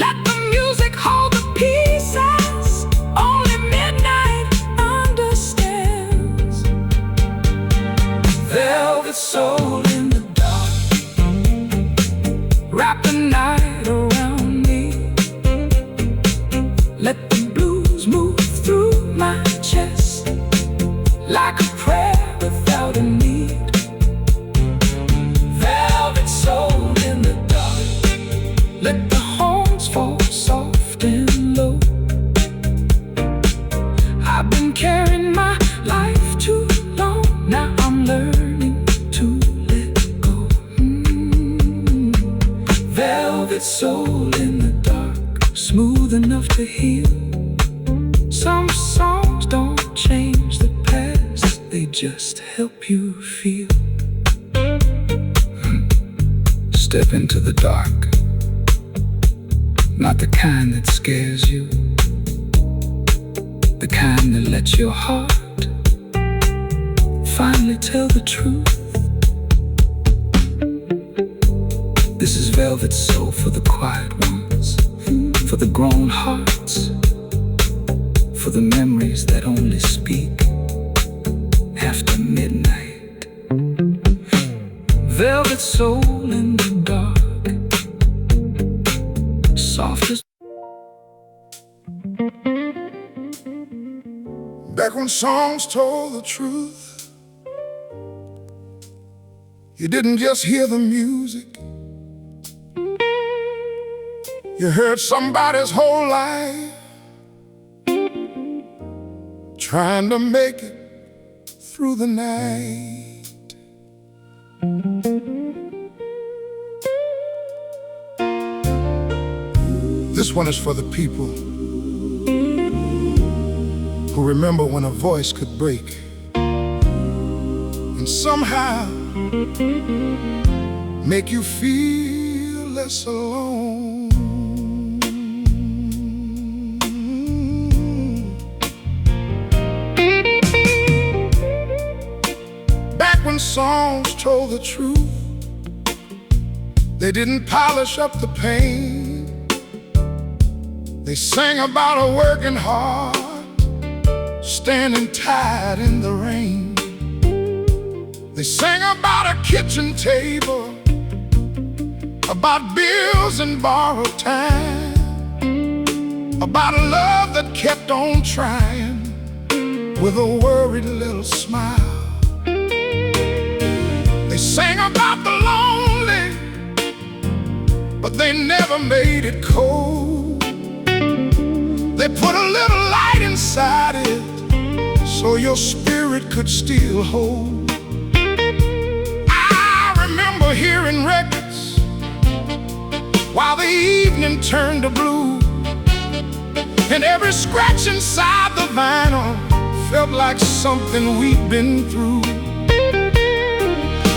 Let the music hold the pieces only midnight understands. Velvet soul in the dark, wrap the night around me. Let the blues move through my chest like a prayer without a need. Velvet soul in the dark, let the horns fall soft and low. I've been carrying my life too long, now I'm learning to let go. Velvet soul in the dark, smooth enough to heal. Some songs don't change the past, they just help you feel. Step into the dark, not the kind that scares you, the kind that lets your heart finally tell the truth. This is velvet soul for the quiet ones, for the grown hearts, for the memories that only speak after midnight. Velvet soul in the dark, soft as. Back when songs told the truth, you didn't just hear the music, you heard somebody's whole life trying to make it through the night. This one is for the people who remember when a voice could break and somehow make you feel less alone. Back when songs told the truth, they didn't polish up the pain. They sang about a working hard, standing tight in the rain. They sang about a kitchen table, about bills and borrowed time, about a love that kept on trying with a worried little smile. They sang about the lonely, but they never made it cold. They put a little light inside it so your spirit could still hold. I remember hearing records while the evening turned to blue, and every scratch inside the vinyl felt like something we'd been through.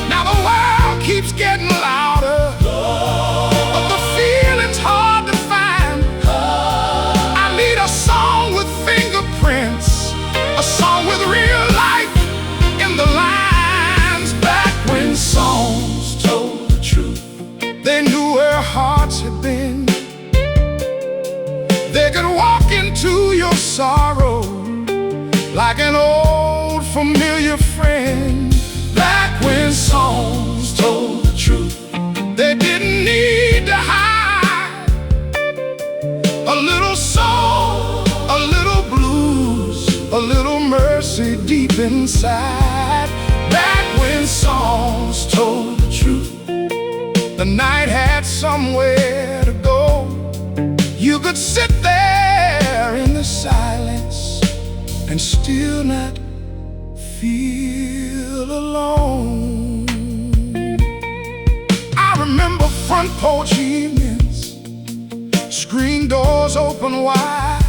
Now the world keeps getting louder, but the feeling's hard to find. I need a song with fingerprints, a song with real life in the lines. Back when songs told the truth, they knew where hearts had been. They could walk into your sorrow like an old familiar friend. Back when songs told the truth, they didn't need to hide. A little soul, a little blues, a little mercy deep inside. Back when songs told the truth, the night had somewhere to go. You could sit there in the silence and still not feel alone. I remember front porch evenings, screen doors open wide,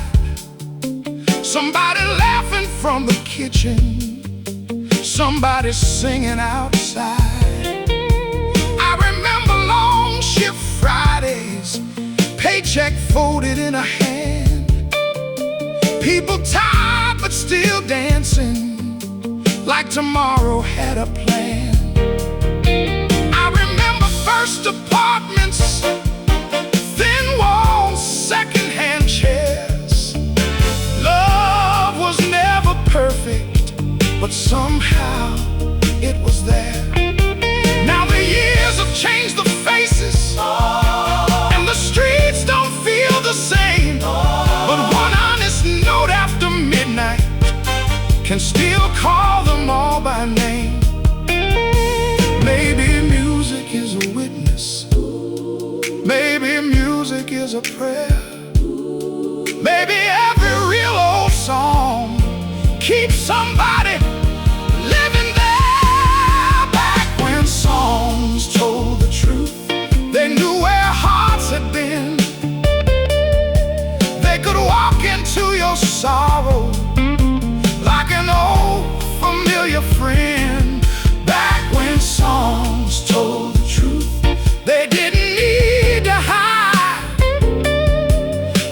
somebody laughing from the kitchen, somebody singing outside. I remember long shift Fridays, paycheck folded in a hand, people tired but still dancing like tomorrow had a plan. I remember first apartments, thin walls, second-hand chairs. Love was never perfect, but somehow it was there. Now the years have changed the faces, and the streets don't feel the same, but one honest note after midnight can still call them all by name. Maybe music is a witness, maybe music is a prayer, maybe every real old song keeps somebody living there. Back when songs told the truth, they knew where hearts had been. They could walk into your sorrow like an old familiar friend. Back when songs told the truth, they didn't need to hide.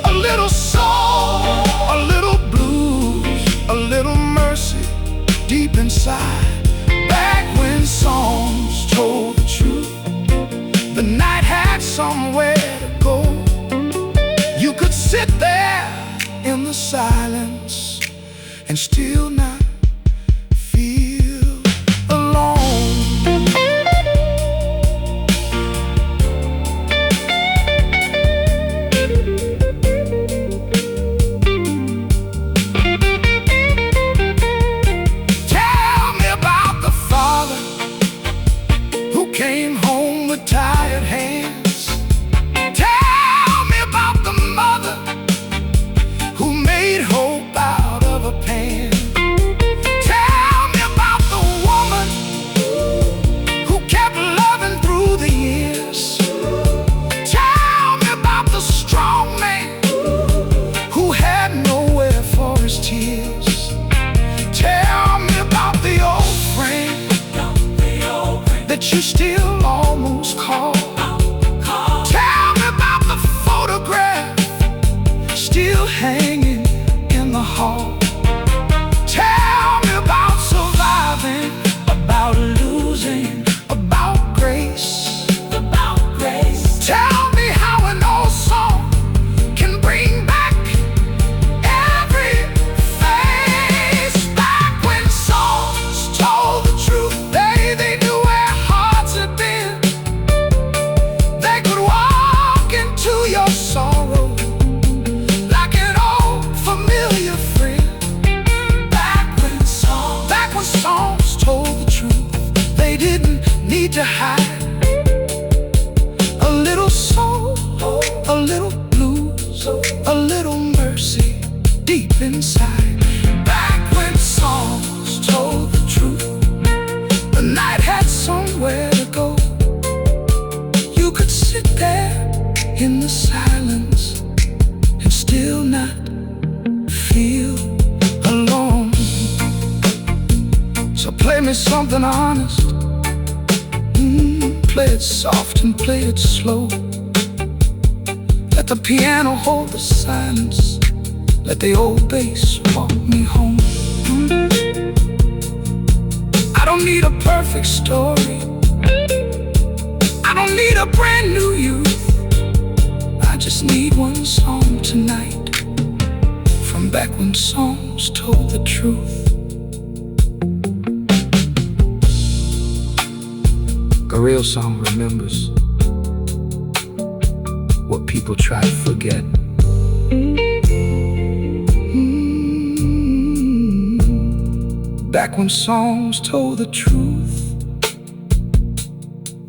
A little soul, a little blues, a little mercy deep inside. Back when songs told the truth, the night had somewhere to go. You could sit there in the silence and still not feel alone. Tell me about the father who came home with tired hands. Tell me about the mother who made hope out of a pan. Tell me about the woman who kept loving through the years. Tell me about the strong man who had nowhere for his tears. Tell me about the old friend that you still almost call. Tell me about the photograph still hanging in the hall. Tell me about surviving, about losing, about grace, about grace. Tell me how an old song can bring back every face. Back when songs told the truth, they knew where hearts had been. They could walk into your sorrow like an old familiar friend. Back when songs told the truth, they didn't need to hide. A little soul, a little blues, a little mercy deep inside. Back when songs told the truth, the night had somewhere to go. You could sit there in the silence and still not feel alone. So play me something honest, play it soft and play it slow. Let the piano hold the silence, let the old bass walk me home. I don't need a perfect story, I don't need a brand new youth. I just need one song tonight, from back when songs told the truth. A real song remembers what people try to forget. Back when songs told the truth,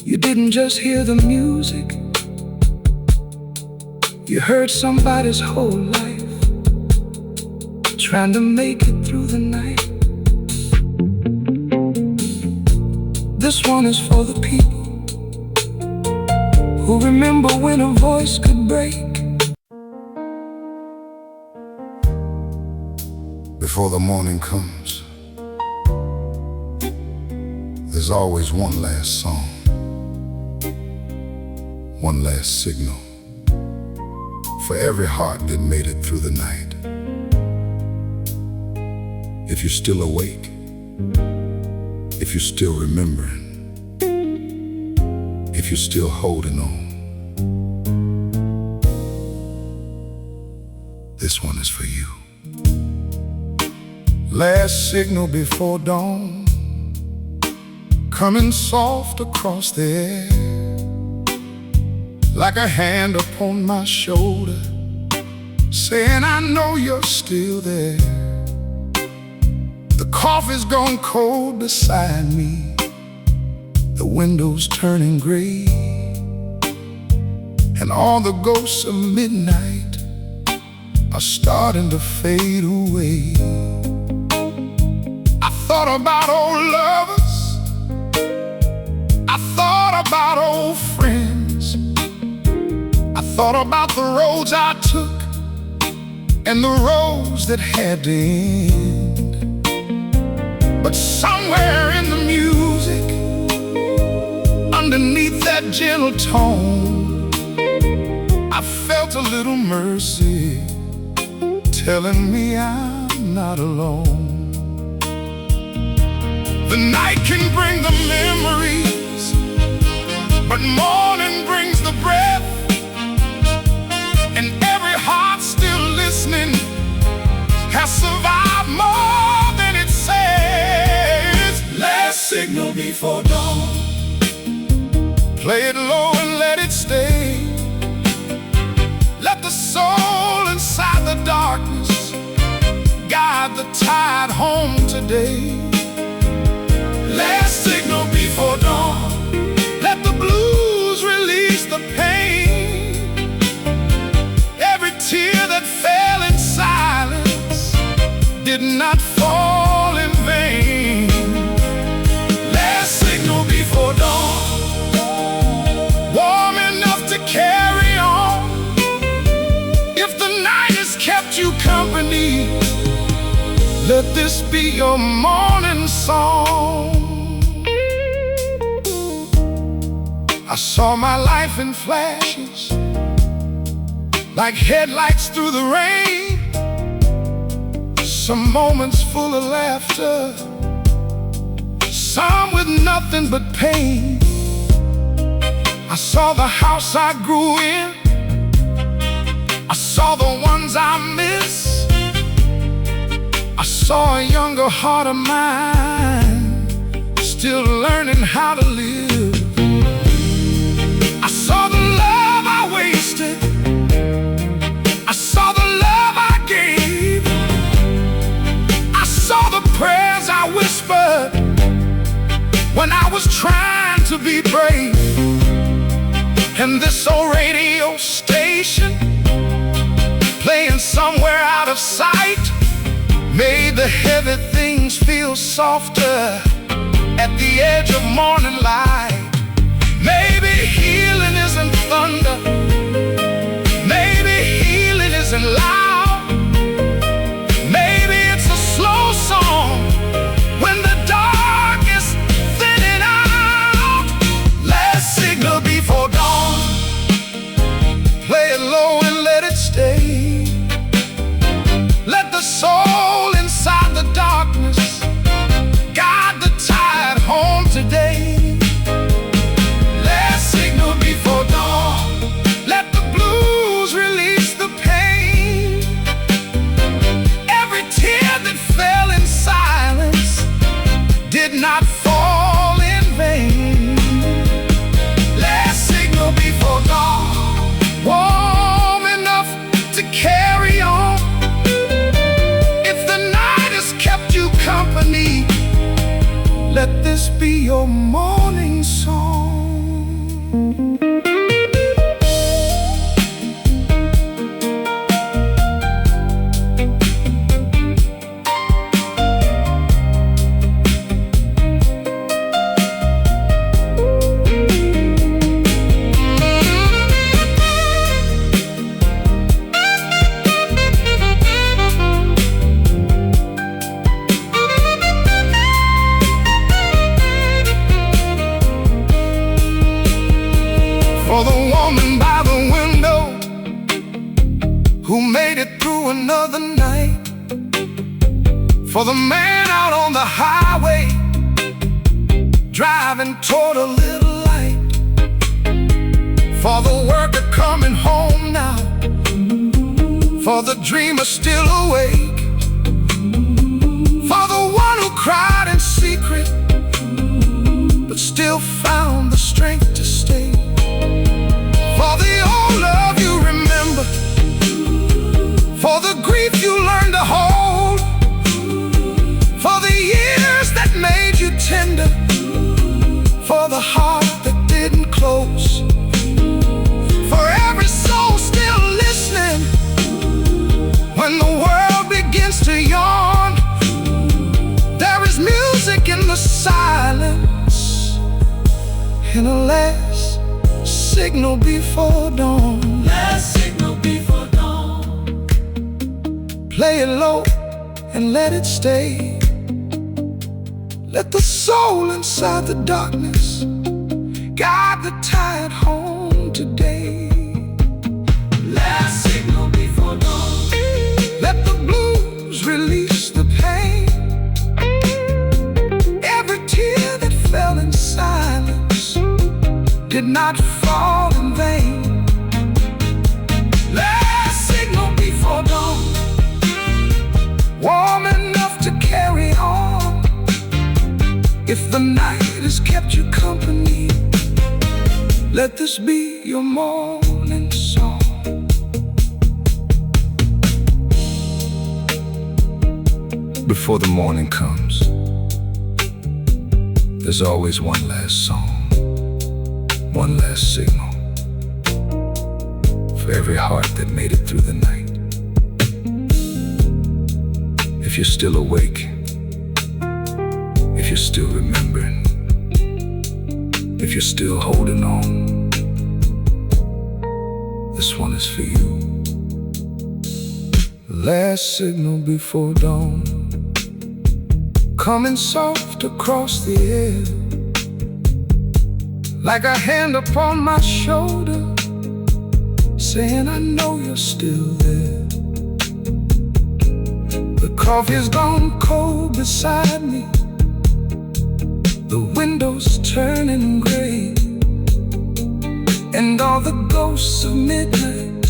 you didn't just hear the music, you heard somebody's whole life trying to make it through the night. This one is for the people who remember when a voice could break. Before the morning comes, there's always one last song, one last signal for every heart that made it through the night. If you're still awake, if you're still remembering, if you're still holding on, this one is for you. Last signal before dawn, coming soft across the air, like a hand upon my shoulder, saying I know you're still there. The coffee's gone cold beside me, the window's turning gray, and all the ghosts of midnight are starting to fade away. I thought about old lovers, I thought about old friends, I thought about the roads I took and the roads that had to end. But somewhere in the music, underneath that gentle tone, I felt a little mercy telling me I'm not alone. The night can bring the memories, but morning brings the breath I survived more than it says. Last signal before dawn. Play it low and let it stay. Let the soul inside the darkness guide the tide home today. Last signal before dawn. Let the blues release the pain. Every tear that fell in silence did not fall in vain. Last signal before dawn. Warm enough to carry on. If the night has kept you company, let this be your morning song. I saw my life in flashes, like headlights through the rain. Some moments full of laughter, some with nothing but pain. I saw the house I grew in, I saw the ones I miss. I saw a younger heart of mine, still learning how to live. I saw the love I wasted, I saw the love I gave, I saw the prayers I whispered when I was trying to be brave. And this old radio station, playing somewhere out of sight, made the heavy things feel softer at the edge of morning light. Maybe healing isn't thunder, maybe healing isn't loud, maybe it's a slow song when the dark is thinning out. Last signal before dawn. Play it low and let it stay. Let the soul inside the darkness guide the tide home today. Last signal before dawn. Let the blues release the pain. Every tear that fell in silence did not fall in vain. Last signal before dawn. Warm enough to carry on. If the night has kept you company, let this be your morning song. For the woman by the window who made it through another night. For the man out on the highway driving toward a little light. For the worker coming home now. For the dreamer still awake. For the one who cried in secret but still found the strength to stay. For the old love you remember, for the grief you learned to hold, for the years that made you tender, for the heart that didn't close, for every soul still listening when the world begins to yawn. There is music in the silence, in a last signal before dawn. Last signal before dawn. Play it low and let it stay. Let the soul inside the darkness guide the tide home today. Last signal before dawn. Let the blues release the pain. Every tear that fell in silence did not fall in vain. Last signal before dawn. If the night has kept you company, let this be your morning song. Before the morning comes, there's always one last song, one last signal, for every heart that made it through the night. If you're still awake, if you're still remembering, if you're still holding on, this one is for you. Last signal before dawn, coming soft across the air, like a hand upon my shoulder, saying I know you're still there. The coffee's gone cold beside me, the window's turning gray, and all the ghosts of midnight